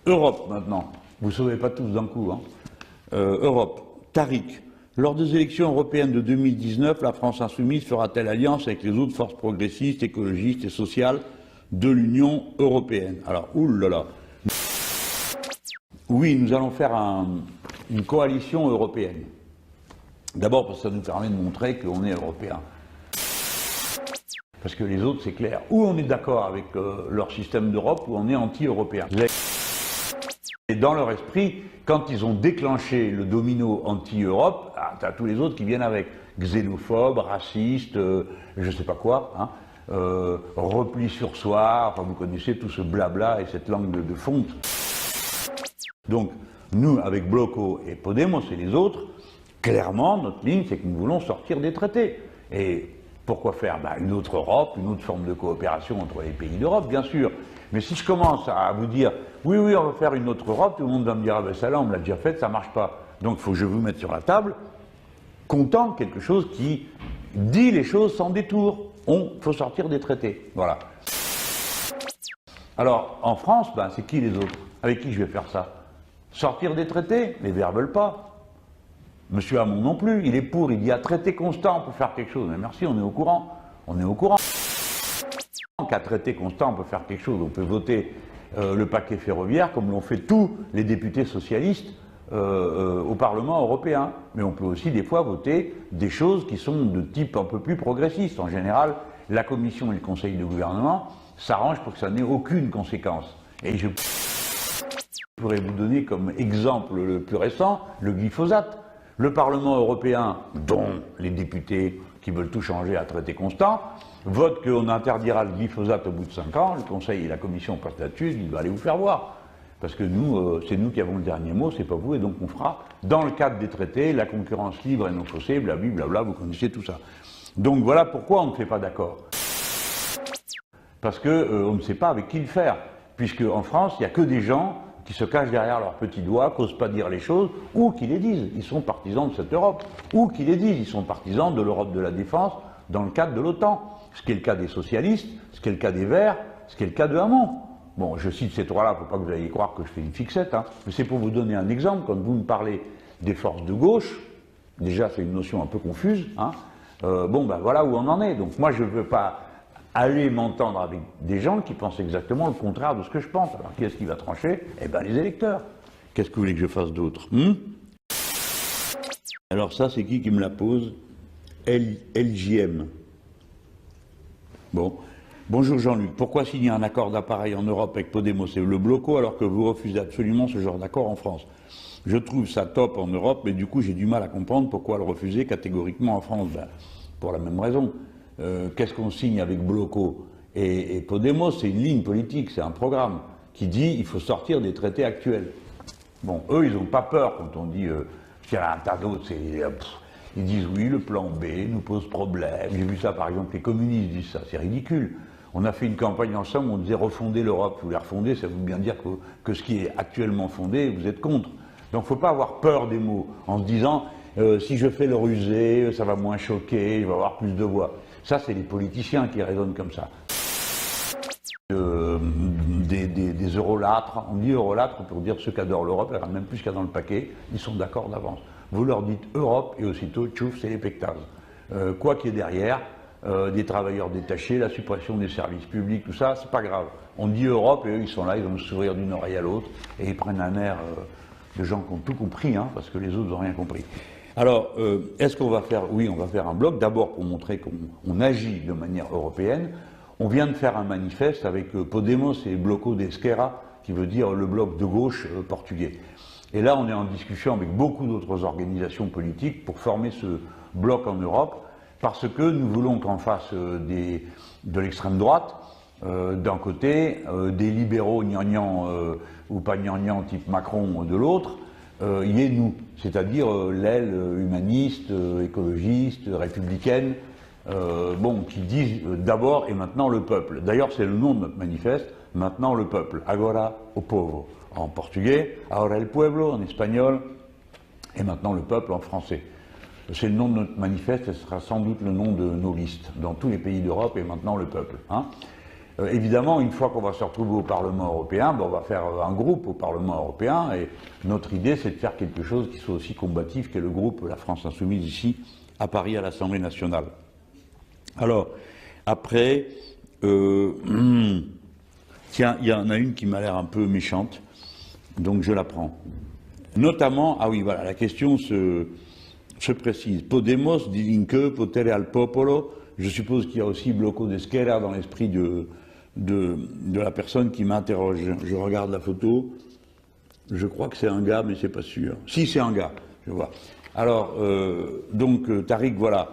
Europe maintenant. Vous ne sauvez pas tous d'un coup. Hein. Europe. Tariq. Lors des élections européennes de 2019, la France insoumise fera-t-elle alliance avec les autres forces progressistes, écologistes et sociales de l'Union européenne? Alors, oulala. Oui, nous allons faire une coalition européenne. D'abord parce que ça nous permet de montrer qu'on est européen. Parce que les autres, c'est clair. Ou on est d'accord avec leur système d'Europe, ou on est anti-européen. Et dans leur esprit, quand ils ont déclenché le domino anti-Europe, t'as tous les autres qui viennent avec. Xénophobes, racistes, je sais pas quoi, hein, repli sur soi, enfin vous connaissez tout ce blabla et cette langue de fonte. Donc, nous, avec Bloco et Podemos et les autres, clairement, notre ligne, c'est que nous voulons sortir des traités. Et pourquoi faire une autre Europe, une autre forme de coopération entre les pays d'Europe, bien sûr. Mais si je commence à vous dire, oui, on va faire une autre Europe, tout le monde va me dire, ah ben ça là, on me l'a déjà fait, ça ne marche pas. Donc il faut que je vous mette sur la table, content de quelque chose qui dit les choses sans détour. Il faut sortir des traités. Voilà. Alors, en France, c'est qui les autres? Avec qui je vais faire ça? Sortir des traités? Les Verts veulent pas. Monsieur Hamon non plus, il est pour, il dit à traité constant, on peut faire quelque chose. Mais merci, on est au courant. On est au courant. Qu'à traité constant, on peut faire quelque chose. On peut voter le paquet ferroviaire comme l'ont fait tous les députés socialistes au Parlement européen. Mais on peut aussi des fois voter des choses qui sont de type un peu plus progressiste. En général, la Commission et le Conseil de gouvernement s'arrangent pour que ça n'ait aucune conséquence. Et je pourrais vous donner comme exemple le plus récent, le glyphosate. Le Parlement européen, dont les députés qui veulent tout changer à traité constant, vote qu'on interdira le glyphosate au bout de 5 ans, le Conseil et la Commission passent là-dessus, ils vont aller vous faire voir. Parce que nous, c'est nous qui avons le dernier mot, c'est pas vous, et donc on fera, dans le cadre des traités, la concurrence libre et non faussée, blablabla, vous connaissez tout ça. Donc voilà pourquoi on ne fait pas d'accord. Parce qu'on ne sait pas avec qui le faire, puisque en France, il n'y a que des gens qui se cachent derrière leurs petits doigts, qui n'osent pas dire les choses, ou qui les disent. Ils sont partisans de cette Europe, ou qui les disent. Ils sont partisans de l'Europe de la défense dans le cadre de l'OTAN. Ce qui est le cas des socialistes, ce qui est le cas des Verts, ce qui est le cas de Hamon. Bon, je cite ces trois-là, il ne faut pas que vous ayez croire que je fais une fixette, hein, mais c'est pour vous donner un exemple. Quand vous me parlez des forces de gauche, déjà c'est une notion un peu confuse, hein, voilà où on en est. Donc moi je ne veux pas aller m'entendre avec des gens qui pensent exactement le contraire de ce que je pense. Alors qui est-ce qui va trancher? Eh bien les électeurs. Qu'est-ce que vous voulez que je fasse d'autre? Alors ça, c'est qui me la pose? LJM. Bon. Bonjour Jean-Luc. Pourquoi signer un accord d'appareil en Europe avec Podemos et le Bloco alors que vous refusez absolument ce genre d'accord en France? Je trouve ça top en Europe, mais du coup j'ai du mal à comprendre pourquoi le refuser catégoriquement en France. Pour la même raison. Qu'est-ce qu'on signe avec Bloco et Podemos? C'est une ligne politique, c'est un programme qui dit il faut sortir des traités actuels. Bon, eux, ils n'ont pas peur quand on dit, il y a un tas d'autres, ils disent oui, le plan B nous pose problème. J'ai vu ça, par exemple, les communistes disent ça, c'est ridicule. On a fait une campagne ensemble, on disait refonder l'Europe. Vous voulez refonder, ça veut bien dire que ce qui est actuellement fondé, vous êtes contre. Donc il ne faut pas avoir peur des mots en se disant si je fais le rusé, ça va moins choquer, il va y avoir plus de voix. Ça, c'est les politiciens qui raisonnent comme ça. Des eurolâtres, on dit eurolâtres pour dire ceux qui adorent l'Europe, il y en a même plus qu'il y a dans le paquet, ils sont d'accord d'avance. Vous leur dites Europe et aussitôt, tchouf, c'est les pectazes. Quoi qu'il y ait derrière, des travailleurs détachés, la suppression des services publics, tout ça, c'est pas grave. On dit Europe et eux, ils sont là, ils vont sourire d'une oreille à l'autre et ils prennent un air de gens qui ont tout compris, hein, parce que les autres n'ont rien compris. Alors, est-ce qu'on va faire? Oui, on va faire un bloc, d'abord pour montrer qu'on agit de manière européenne. On vient de faire un manifeste avec Podemos et Bloco de Esquerra, qui veut dire le bloc de gauche portugais. Et là, on est en discussion avec beaucoup d'autres organisations politiques pour former ce bloc en Europe, parce que nous voulons qu'en face de l'extrême droite, d'un côté, des libéraux gnangnans ou pas gnangnans type Macron de l'autre, il y ait nous, c'est-à-dire l'aile humaniste, écologiste, républicaine, qui disent d'abord et maintenant le peuple. D'ailleurs, c'est le nom de notre manifeste, maintenant le peuple, agora o povo, en portugais, ahora el pueblo en espagnol, et maintenant le peuple en français. C'est le nom de notre manifeste et ce sera sans doute le nom de nos listes dans tous les pays d'Europe et maintenant le peuple. Hein. Évidemment, une fois qu'on va se retrouver au Parlement européen, ben, on va faire un groupe au Parlement européen, et notre idée, c'est de faire quelque chose qui soit aussi combatif que le groupe La France Insoumise ici, à Paris, à l'Assemblée nationale. Alors, après, tiens, il y en a une qui m'a l'air un peu méchante, donc je la prends. Notamment, ah oui, voilà, la question se précise. Podemos, di Linke, potere al popolo. Je suppose qu'il y a aussi bloco d'Esquerra dans l'esprit de la personne qui m'interroge. Je regarde la photo. Je crois que c'est un gars, mais c'est pas sûr. Si, c'est un gars, je vois. Alors, donc, Tariq, voilà.